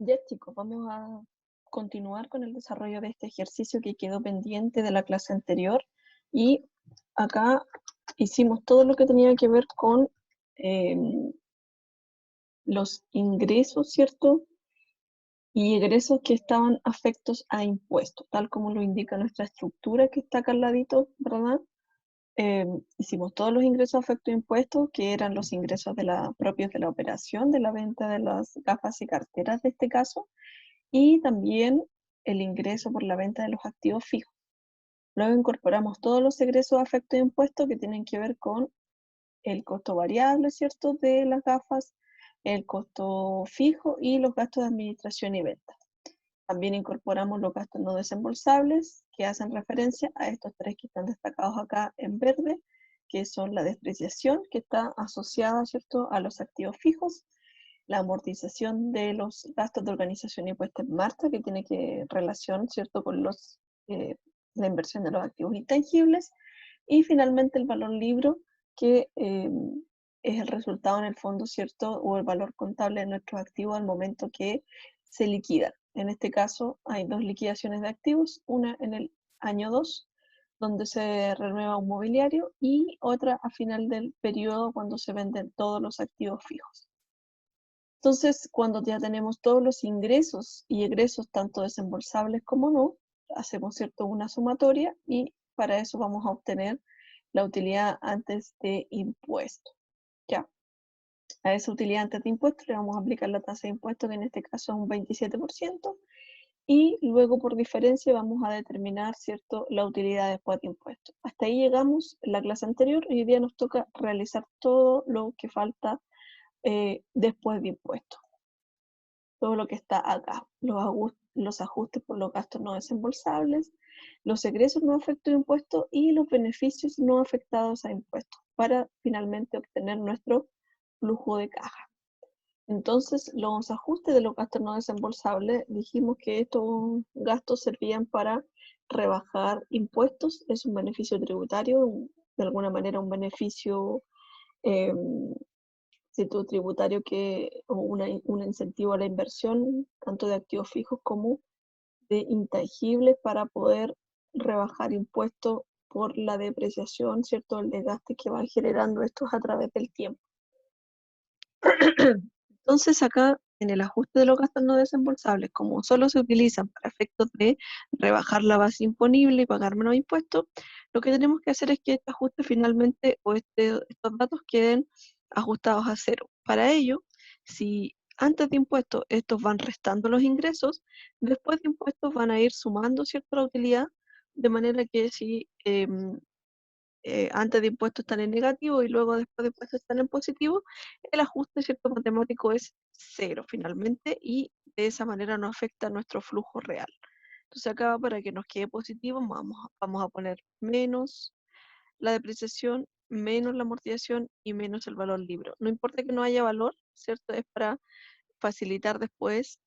Ya chicos, vamos a continuar con el desarrollo de este ejercicio que quedó pendiente de la clase anterior y acá hicimos todo lo que tenía que ver con los ingresos, ¿cierto? Y egresos que estaban afectos a impuestos, tal como lo indica nuestra estructura que está acá al ladito, ¿verdad? Hicimos todos los ingresos afectos a impuestos, que eran los ingresos propios de la operación, de la venta de las gafas y carteras de este caso, y también el ingreso por la venta de los activos fijos. Luego incorporamos todos los egresos afectos de impuestos que tienen que ver con el costo variable, ¿cierto?, de las gafas, el costo fijo y los gastos de administración y venta. También incorporamos los gastos no desembolsables que hacen referencia a estos tres que están destacados acá en verde, que son la depreciación que está asociada, ¿cierto?, a los activos fijos, la amortización de los gastos de organización y puesta en marcha, que tiene relación, ¿cierto?, con la inversión de los activos intangibles, y finalmente el valor libro, que es el resultado en el fondo, ¿cierto?, o el valor contable de nuestros activos al momento que se liquidan. En este caso hay dos liquidaciones de activos, una en el año 2, donde se renueva un mobiliario, y otra a final del periodo cuando se venden todos los activos fijos. Entonces, cuando ya tenemos todos los ingresos y egresos, tanto desembolsables como no, hacemos, ¿cierto?, una sumatoria, y para eso vamos a obtener la utilidad antes de impuesto. Ya, a esa utilidad antes de impuesto le vamos a aplicar la tasa de impuesto, que en este caso es un 27%, y luego por diferencia vamos a determinar, ¿cierto?, la utilidad después de impuesto. Hasta ahí llegamos en la clase anterior, y hoy día nos toca realizar todo lo que falta después de impuesto. Todo lo que está acá, los ajustes por los gastos no desembolsables, los egresos no afectados a impuestos y los beneficios no afectados a impuestos, para finalmente obtener nuestro flujo de caja. Entonces, los ajustes de los gastos no desembolsables, dijimos que estos gastos servían para rebajar impuestos, es un beneficio tributario, de alguna manera un beneficio eh, tributario o un incentivo a la inversión, tanto de activos fijos como de intangibles, para poder rebajar impuestos por la depreciación, ¿cierto?, el desgaste que van generando estos a través del tiempo. Entonces, acá en el ajuste de los gastos no desembolsables, como solo se utilizan para efectos de rebajar la base imponible y pagar menos impuestos, lo que tenemos que hacer es que este ajuste finalmente, o estos datos, queden ajustados a cero. Para ello, si antes de impuestos estos van restando los ingresos, después de impuestos van a ir sumando, ¿cierto?, la utilidad, de manera que si antes de impuestos están en negativo y luego después de impuestos están en positivo, el ajuste, ¿cierto?, matemático es cero finalmente, y de esa manera no afecta a nuestro flujo real. Entonces acá, para que nos quede positivo, vamos a poner menos la depreciación, menos la amortización y menos el valor libre. No importa que no haya valor, ¿cierto? Es para facilitar después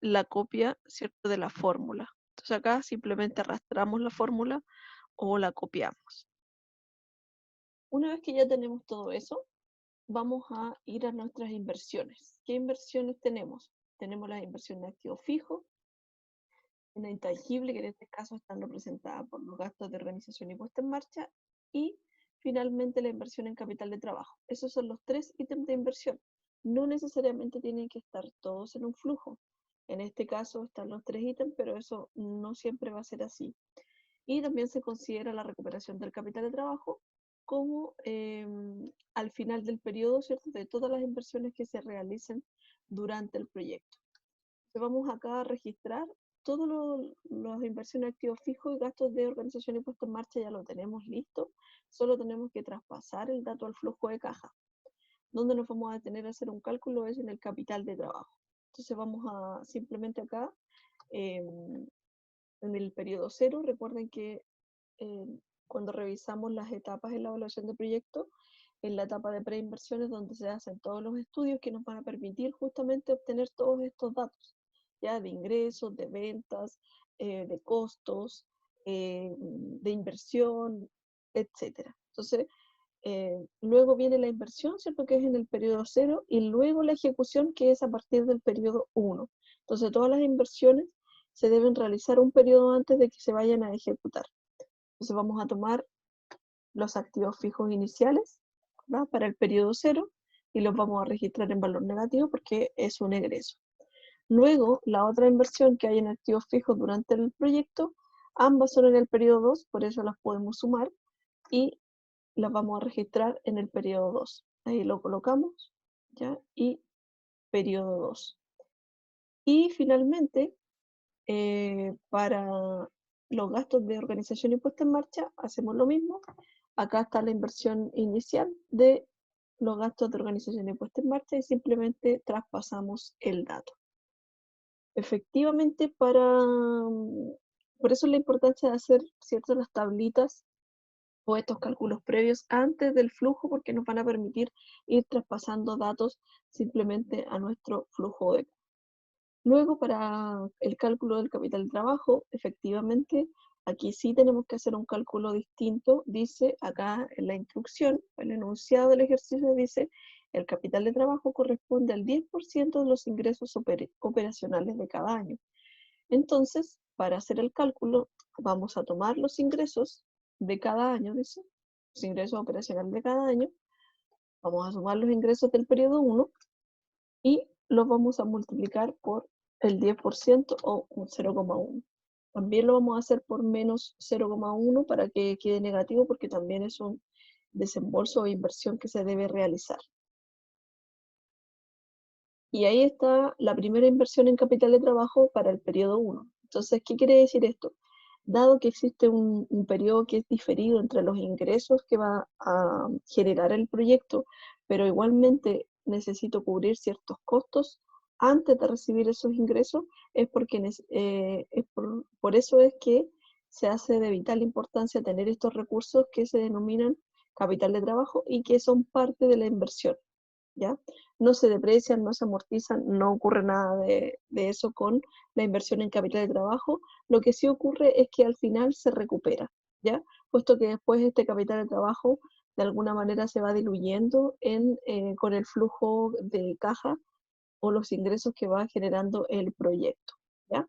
la copia, ¿cierto?, de la fórmula. Entonces acá simplemente arrastramos la fórmula o la copiamos. Una vez que ya tenemos todo eso, vamos a ir a nuestras inversiones. ¿Qué inversiones tenemos? Tenemos las inversiones de activos fijos, una intangible, que en este caso están representadas por los gastos de organización y puesta en marcha, y finalmente la inversión en capital de trabajo. Esos son los tres ítems de inversión. No necesariamente tienen que estar todos en un flujo. En este caso están los tres ítems, pero eso no siempre va a ser así. Y también se considera la recuperación del capital de trabajo como al final del periodo, ¿cierto?, de todas las inversiones que se realicen durante el proyecto. Entonces vamos acá a registrar todas las inversiones, activos fijos y gastos de organización y puesta en marcha. Ya lo tenemos listo, solo tenemos que traspasar el dato al flujo de caja. Donde nos vamos a detener a hacer un cálculo es en el capital de trabajo. Entonces vamos a simplemente acá, en el periodo 0, recuerden que eh, cuando revisamos las etapas en la evaluación de proyecto, en la etapa de preinversiones, donde se hacen todos los estudios que nos van a permitir justamente obtener todos estos datos, ya de ingresos, de ventas, de costos, de inversión, etcétera. Entonces, luego viene la inversión, ¿cierto? Que es en el periodo 0, y luego la ejecución, que es a partir del periodo 1. Entonces, todas las inversiones se deben realizar un periodo antes de que se vayan a ejecutar. Entonces, vamos a tomar los activos fijos iniciales, ¿verdad? Para el periodo 0, y los vamos a registrar en valor negativo porque es un egreso. Luego, la otra inversión que hay en activos fijos durante el proyecto, ambas son en el periodo 2, por eso las podemos sumar, y las vamos a registrar en el periodo 2. Ahí lo colocamos, ¿ya? Y periodo 2. Y finalmente, para los gastos de organización y puesta en marcha, hacemos lo mismo. Acá está la inversión inicial de los gastos de organización y puesta en marcha y simplemente traspasamos el dato. Efectivamente, por eso la importancia de hacer, ¿cierto?, las tablitas o estos cálculos previos antes del flujo, porque nos van a permitir ir traspasando datos simplemente a nuestro flujo de. Luego, para el cálculo del capital de trabajo, efectivamente, aquí sí tenemos que hacer un cálculo distinto. Dice acá en la instrucción, el enunciado del ejercicio dice, el capital de trabajo corresponde al 10% de los ingresos operacionales de cada año. Entonces, para hacer el cálculo, vamos a tomar los ingresos de cada año, dice, los ingresos operacionales de cada año, vamos a sumar los ingresos del periodo 1 y los vamos a multiplicar por el 10% o un 0,1. También lo vamos a hacer por menos 0,1 para que quede negativo, porque también es un desembolso o inversión que se debe realizar. Y ahí está la primera inversión en capital de trabajo para el periodo 1. Entonces, ¿qué quiere decir esto? Dado que existe un periodo que es diferido entre los ingresos que va a generar el proyecto, pero igualmente necesito cubrir ciertos costos antes de recibir esos ingresos, es porque por eso es que se hace de vital importancia tener estos recursos que se denominan capital de trabajo y que son parte de la inversión, ¿ya? No se deprecian, no se amortizan, no ocurre nada de eso con la inversión en capital de trabajo. Lo que sí ocurre es que al final se recupera, ¿ya? Puesto que después este capital de trabajo de alguna manera se va diluyendo con el flujo de caja o los ingresos que va generando el proyecto, ¿ya?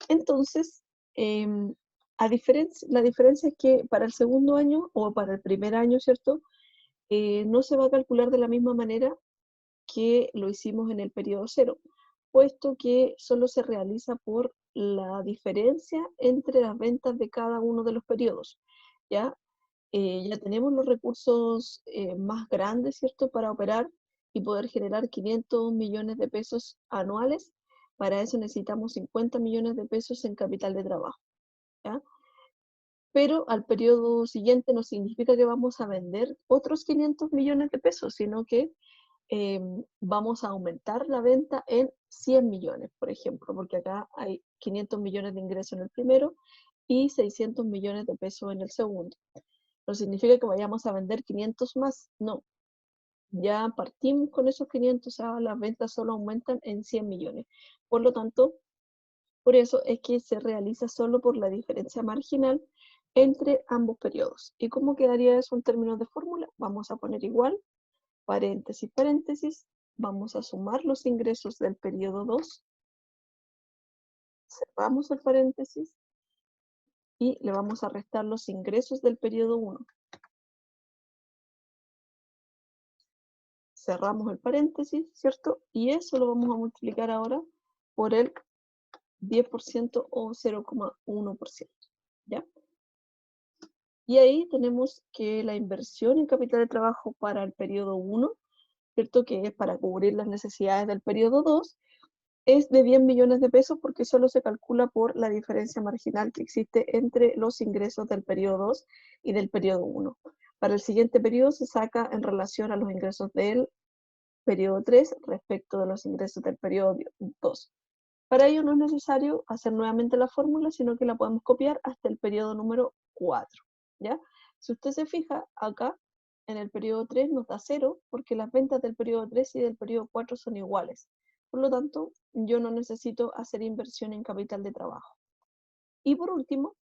Entonces, la diferencia es que para el segundo año o para el primer año, ¿cierto? No se va a calcular de la misma manera que lo hicimos en el periodo 0, puesto que solo se realiza por la diferencia entre las ventas de cada uno de los periodos, ¿ya? Ya tenemos los recursos más grandes, ¿cierto?, para operar y poder generar 500 millones de pesos anuales. Para eso necesitamos 50 millones de pesos en capital de trabajo, ¿ya? Pero al periodo siguiente no significa que vamos a vender otros 500 millones de pesos, sino que vamos a aumentar la venta en 100 millones, por ejemplo, porque acá hay 500 millones de ingresos en el primero y 600 millones de pesos en el segundo. No significa que vayamos a vender 500 más, no. Ya partimos con esos 500, o sea, las ventas solo aumentan en 100 millones. Por lo tanto, por eso es que se realiza solo por la diferencia marginal entre ambos periodos. ¿Y cómo quedaría eso en términos de fórmula? Vamos a poner igual, paréntesis, paréntesis, vamos a sumar los ingresos del periodo 2, cerramos el paréntesis y le vamos a restar los ingresos del periodo 1. Cerramos el paréntesis, ¿cierto? Y eso lo vamos a multiplicar ahora por el 10% o 0,1%, ¿ya? Y ahí tenemos que la inversión en capital de trabajo para el periodo 1, ¿cierto?, que es para cubrir las necesidades del periodo 2, es de 10 millones de pesos porque solo se calcula por la diferencia marginal que existe entre los ingresos del periodo 2 y del periodo 1. Para el siguiente periodo se saca en relación a los ingresos del periodo 3 respecto de los ingresos del periodo 2. Para ello no es necesario hacer nuevamente la fórmula, sino que la podemos copiar hasta el periodo número 4, ¿ya? Si usted se fija, acá en el periodo 3 nos da 0, porque las ventas del periodo 3 y del periodo 4 son iguales. Por lo tanto, yo no necesito hacer inversión en capital de trabajo. Y por último,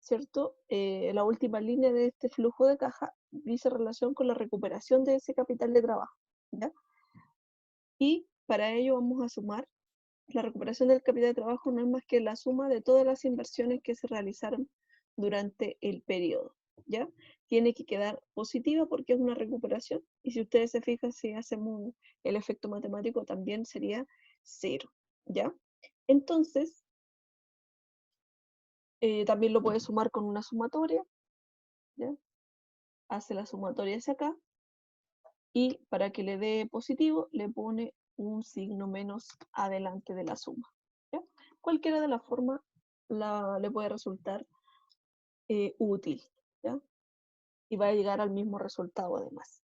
¿cierto? La última línea de este flujo de caja dice relación con la recuperación de ese capital de trabajo, ¿ya? Y para ello vamos a sumar, la recuperación del capital de trabajo no es más que la suma de todas las inversiones que se realizaron durante el periodo, ¿ya? Tiene que quedar positiva porque es una recuperación, y si ustedes se fijan, si hacemos el efecto matemático, también sería 0, ¿ya? Entonces, también lo puede sumar con una sumatoria, ¿ya? Hace la sumatoria hacia acá, y para que le dé positivo, le pone un signo menos adelante de la suma, ¿ya? Cualquiera de las formas le puede resultar útil, ¿ya? Y va a llegar al mismo resultado además.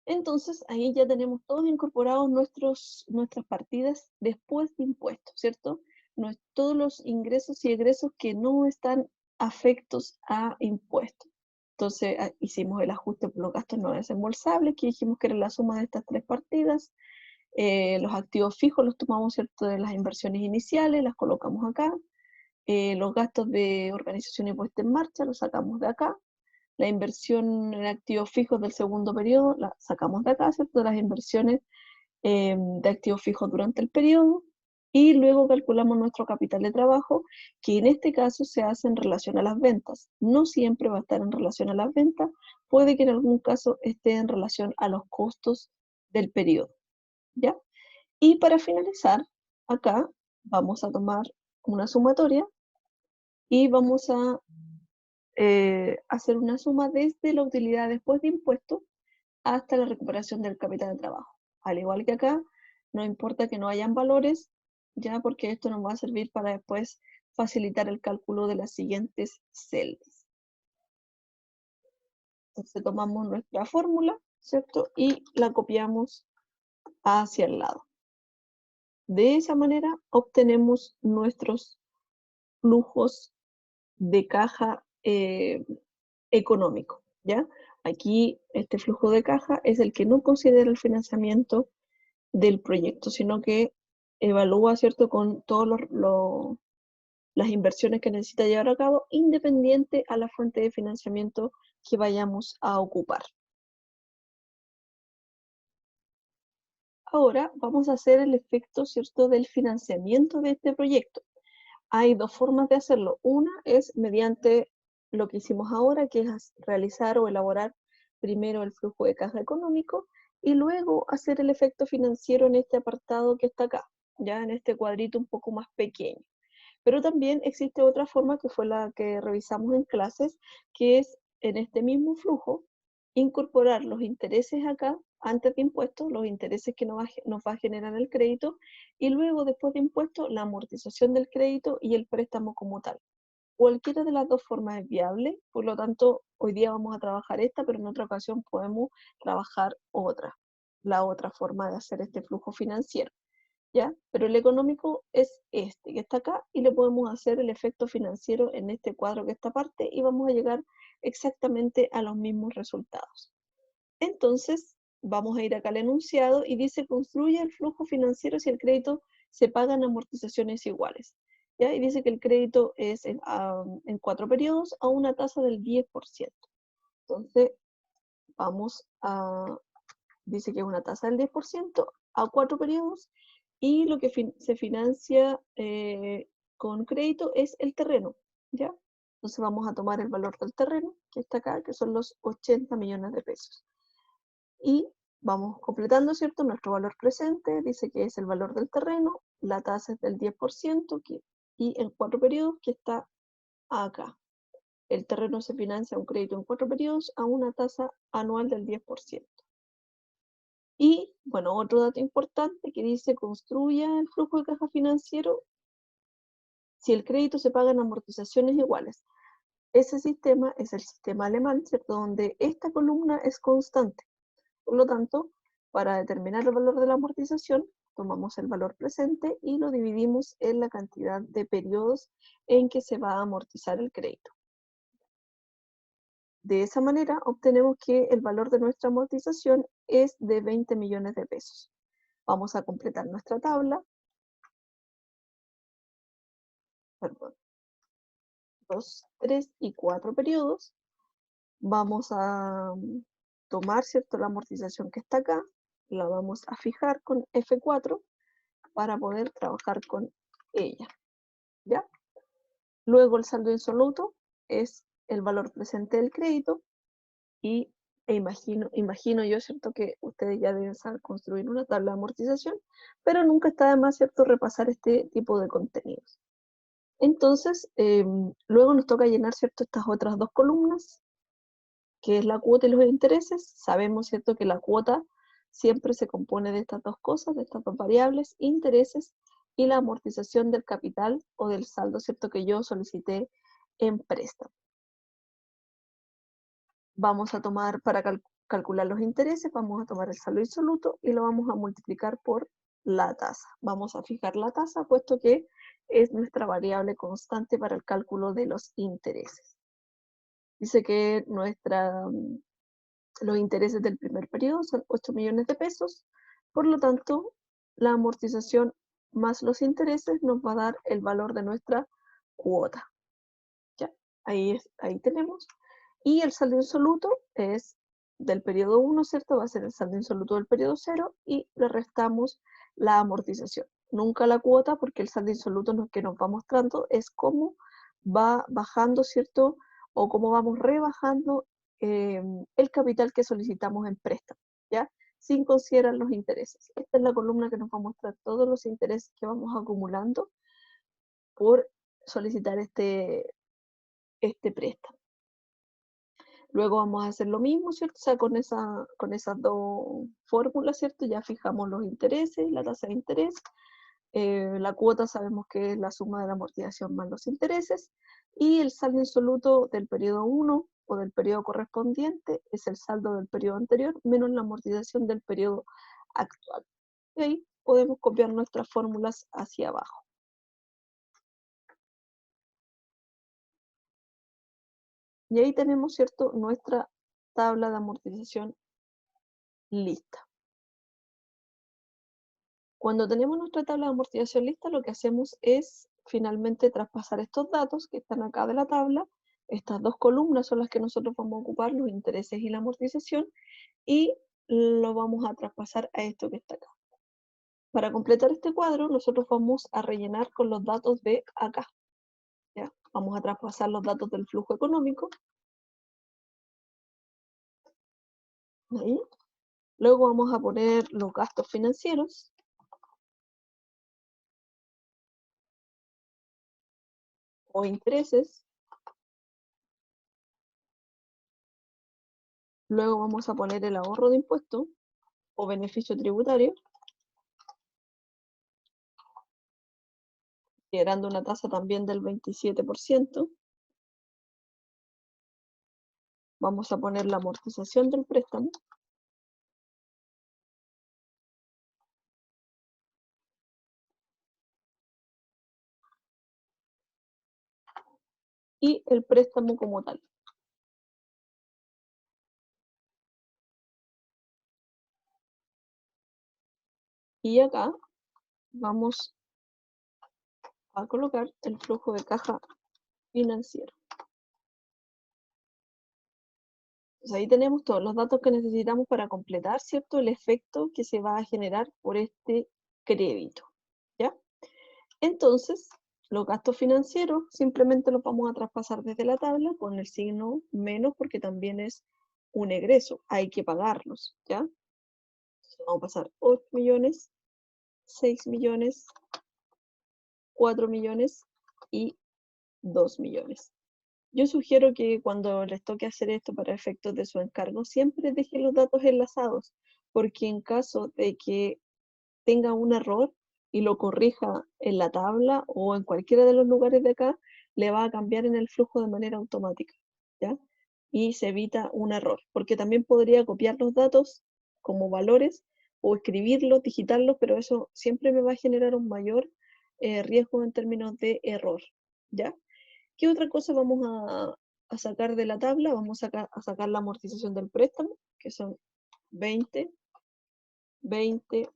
Entonces, ahí ya tenemos todos incorporados nuestras partidas después de impuestos, ¿cierto? Todos los ingresos y egresos que no están afectos a impuestos. Entonces, hicimos el ajuste por los gastos no desembolsables, que dijimos que era la suma de estas tres partidas. Los activos fijos los tomamos, ¿cierto?, de las inversiones iniciales, las colocamos acá. Los gastos de organización y puesta en marcha los sacamos de acá. La inversión en activos fijos del segundo periodo la sacamos de acá, ¿cierto? Las inversiones de activos fijos durante el periodo, y luego calculamos nuestro capital de trabajo, que en este caso se hace en relación a las ventas. No siempre va a estar en relación a las ventas, puede que en algún caso esté en relación a los costos del periodo, ¿ya? Y para finalizar, acá vamos a tomar una sumatoria y vamos a hacer una suma desde la utilidad después de impuestos hasta la recuperación del capital de trabajo. Al igual que acá, no importa que no hayan valores, ya, porque esto nos va a servir para después facilitar el cálculo de las siguientes celdas. Entonces tomamos nuestra fórmula, ¿cierto? Y la copiamos hacia el lado. De esa manera obtenemos nuestros flujos de caja económico, ¿ya? Aquí este flujo de caja es el que no considera el financiamiento del proyecto, sino que evalúa, ¿cierto?, con todas las inversiones que necesita llevar a cabo, independiente a la fuente de financiamiento que vayamos a ocupar. Ahora vamos a hacer el efecto, ¿cierto?, del financiamiento de este proyecto. Hay dos formas de hacerlo. Una es mediante lo que hicimos ahora, que es realizar o elaborar primero el flujo de caja económico y luego hacer el efecto financiero en este apartado que está acá, ya en este cuadrito un poco más pequeño. Pero también existe otra forma, que fue la que revisamos en clases, que es en este mismo flujo incorporar los intereses acá antes de impuestos, los intereses que nos va a generar el crédito, y luego después de impuestos la amortización del crédito y el préstamo como tal. Cualquiera de las dos formas es viable, por lo tanto hoy día vamos a trabajar esta, pero en otra ocasión podemos trabajar la otra forma de hacer este flujo financiero, ¿ya? Pero el económico es este que está acá, y le podemos hacer el efecto financiero en este cuadro que está aparte, y vamos a llegar exactamente a los mismos resultados. Entonces, vamos a ir acá al enunciado y dice: construye el flujo financiero si el crédito se paga en amortizaciones iguales, ¿ya? Y dice que el crédito es en 4 periodos a una tasa del 10%. Entonces, dice que es una tasa del 10% a 4 periodos, y lo que se financia con crédito es el terreno, ¿ya? Entonces vamos a tomar el valor del terreno, que está acá, que son los 80 millones de pesos. Y vamos completando, ¿cierto? Nuestro valor presente dice que es el valor del terreno, la tasa es del 10%, y en 4 periodos, que está acá. El terreno se financia un crédito en 4 periodos a una tasa anual del 10%. Y, bueno, otro dato importante que dice: construya el flujo de caja financiero si el crédito se paga en amortizaciones iguales. Ese sistema es el sistema alemán, ¿cierto?, donde esta columna es constante. Por lo tanto, para determinar el valor de la amortización, tomamos el valor presente y lo dividimos en la cantidad de periodos en que se va a amortizar el crédito. De esa manera obtenemos que el valor de nuestra amortización es de 20 millones de pesos. Vamos a completar nuestra tabla. Perdón. 2, 3 y 4 periodos. Vamos a tomar, ¿cierto?, la amortización que está acá, la vamos a fijar con F4 para poder trabajar con ella, ¿ya? Luego el saldo insoluto es el valor presente del crédito y imagino yo, ¿cierto?, que ustedes ya deben saber construir una tabla de amortización, pero nunca está de más, ¿cierto?, repasar este tipo de contenidos. Entonces, luego nos toca llenar, ¿cierto?, estas otras dos columnas, que es la cuota y los intereses. Sabemos, ¿cierto?, que la cuota siempre se compone de estas dos cosas, de estas dos variables, intereses y la amortización del capital o del saldo, ¿cierto?, que yo solicité en préstamo. Vamos a tomar, para calcular los intereses, vamos a tomar el saldo insoluto y lo vamos a multiplicar por la tasa. Vamos a fijar la tasa, puesto que es nuestra variable constante para el cálculo de los intereses. Dice que los intereses del primer periodo son 8 millones de pesos, por lo tanto, la amortización más los intereses nos va a dar el valor de nuestra cuota. ¿Ya? Ahí tenemos. Y el saldo insoluto es del periodo 1, ¿cierto? Va a ser el saldo insoluto del periodo 0 y le restamos la amortización. Nunca la cuota, porque el saldo insoluto que nos va mostrando es cómo va bajando, ¿cierto? O cómo vamos rebajando el capital que solicitamos en préstamo, ¿ya? Sin considerar los intereses. Esta es la columna que nos va a mostrar todos los intereses que vamos acumulando por solicitar este préstamo. Luego vamos a hacer lo mismo, ¿cierto? O sea, con esas dos fórmulas, ¿cierto? Ya fijamos los intereses, la tasa de interés. La cuota sabemos que es la suma de la amortización más los intereses. Y el saldo insoluto del periodo 1 o del periodo correspondiente es el saldo del periodo anterior menos la amortización del periodo actual. Y ahí podemos copiar nuestras fórmulas hacia abajo. Y ahí tenemos, ¿cierto?, nuestra tabla de amortización lista. Cuando tenemos nuestra tabla de amortización lista, lo que hacemos es finalmente traspasar estos datos que están acá de la tabla. Estas dos columnas son las que nosotros vamos a ocupar, los intereses y la amortización, y lo vamos a traspasar a esto que está acá. Para completar este cuadro, nosotros vamos a rellenar con los datos de acá. ¿Ya? Vamos a traspasar los datos del flujo económico. Ahí. Luego vamos a poner los gastos financieros. O intereses. Luego vamos a poner el ahorro de impuestos o beneficio tributario, generando una tasa también del 27%. Vamos a poner la amortización del préstamo. Y el préstamo como tal. Y acá vamos a colocar el flujo de caja financiero. Entonces ahí tenemos todos los datos que necesitamos para completar, ¿cierto?, el efecto que se va a generar por este crédito, ¿ya? Entonces, los gastos financieros simplemente los vamos a traspasar desde la tabla con el signo menos porque también es un egreso, hay que pagarlos, ¿ya? Entonces vamos a pasar 8 millones, 6 millones, 4 millones y 2 millones. Yo sugiero que cuando les toque hacer esto para efectos de su encargo, siempre dejen los datos enlazados, porque en caso de que tenga un error y lo corrija en la tabla o en cualquiera de los lugares de acá, le va a cambiar en el flujo de manera automática, ¿ya? Y se evita un error, porque también podría copiar los datos como valores o escribirlos, digitarlos, pero eso siempre me va a generar un mayor riesgo en términos de error, ¿ya? ¿Qué otra cosa vamos a sacar de la tabla? Vamos a sacar la amortización del préstamo, que son 20, 20.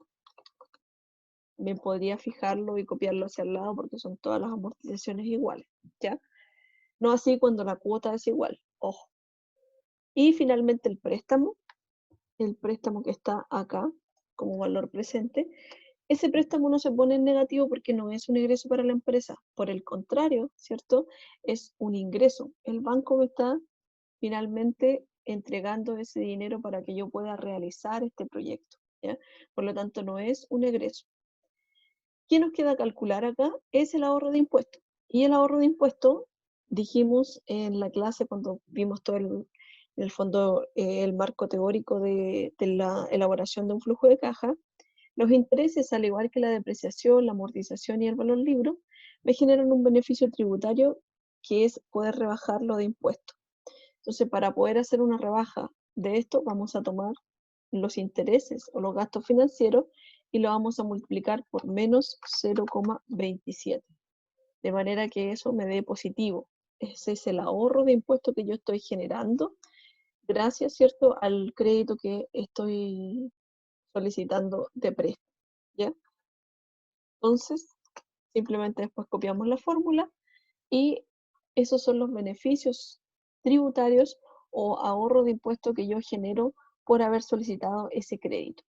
Bien podría fijarlo y copiarlo hacia el lado porque son todas las amortizaciones iguales, ¿ya? No así cuando la cuota es igual, ojo. Y finalmente el préstamo que está acá como valor presente, ese préstamo no se pone en negativo porque no es un egreso para la empresa. Por el contrario, ¿cierto? Es un ingreso. El banco me está finalmente entregando ese dinero para que yo pueda realizar este proyecto, ¿ya? Por lo tanto, no es un egreso. ¿Qué nos queda calcular acá? Es el ahorro de impuestos. Y el ahorro de impuestos, dijimos en la clase cuando vimos todo en el fondo el marco teórico de la elaboración de un flujo de caja, los intereses, al igual que la depreciación, la amortización y el valor libro, me generan un beneficio tributario que es poder rebajarlo de impuestos. Entonces, para poder hacer una rebaja de esto, vamos a tomar los intereses o los gastos financieros y lo vamos a multiplicar por menos 0,27. De manera que eso me dé positivo. Ese es el ahorro de impuestos que yo estoy generando gracias, ¿cierto?, al crédito que estoy solicitando de préstamo, ¿ya? Entonces, simplemente después copiamos la fórmula y esos son los beneficios tributarios o ahorro de impuestos que yo genero por haber solicitado ese crédito.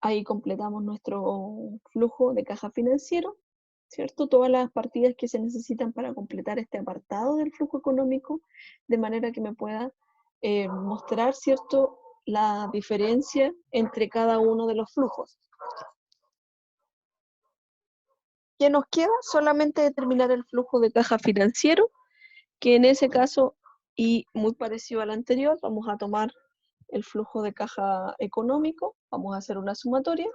Ahí completamos nuestro flujo de caja financiero, ¿cierto? Todas las partidas que se necesitan para completar este apartado del flujo económico, de manera que me pueda mostrar, ¿cierto?, la diferencia entre cada uno de los flujos. ¿Qué nos queda? Solamente determinar el flujo de caja financiero, que en ese caso, y muy parecido al anterior, vamos a tomar el flujo de caja económico, vamos a hacer una sumatoria,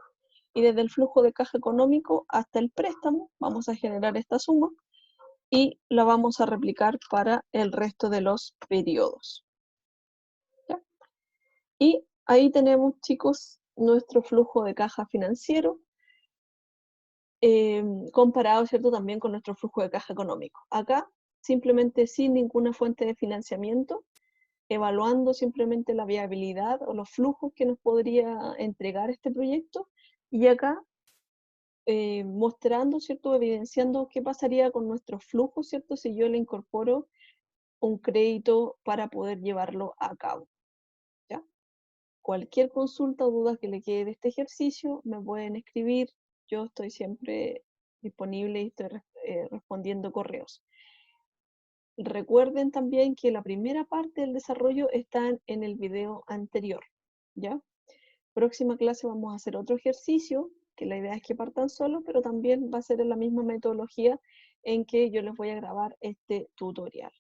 y desde el flujo de caja económico hasta el préstamo vamos a generar esta suma y la vamos a replicar para el resto de los periodos. ¿Ya? Y ahí tenemos, chicos, nuestro flujo de caja financiero comparado, ¿cierto?, también con nuestro flujo de caja económico. Acá, simplemente sin ninguna fuente de financiamiento, evaluando simplemente la viabilidad o los flujos que nos podría entregar este proyecto, y acá mostrando, ¿cierto?, evidenciando qué pasaría con nuestro flujo, ¿cierto?, si yo le incorporo un crédito para poder llevarlo a cabo, ¿ya? Cualquier consulta o duda que le quede de este ejercicio, me pueden escribir. Yo estoy siempre disponible y estoy respondiendo correos. Recuerden también que la primera parte del desarrollo está en el video anterior, ¿ya? Próxima clase vamos a hacer otro ejercicio, que la idea es que partan solos, pero también va a ser en la misma metodología en que yo les voy a grabar este tutorial.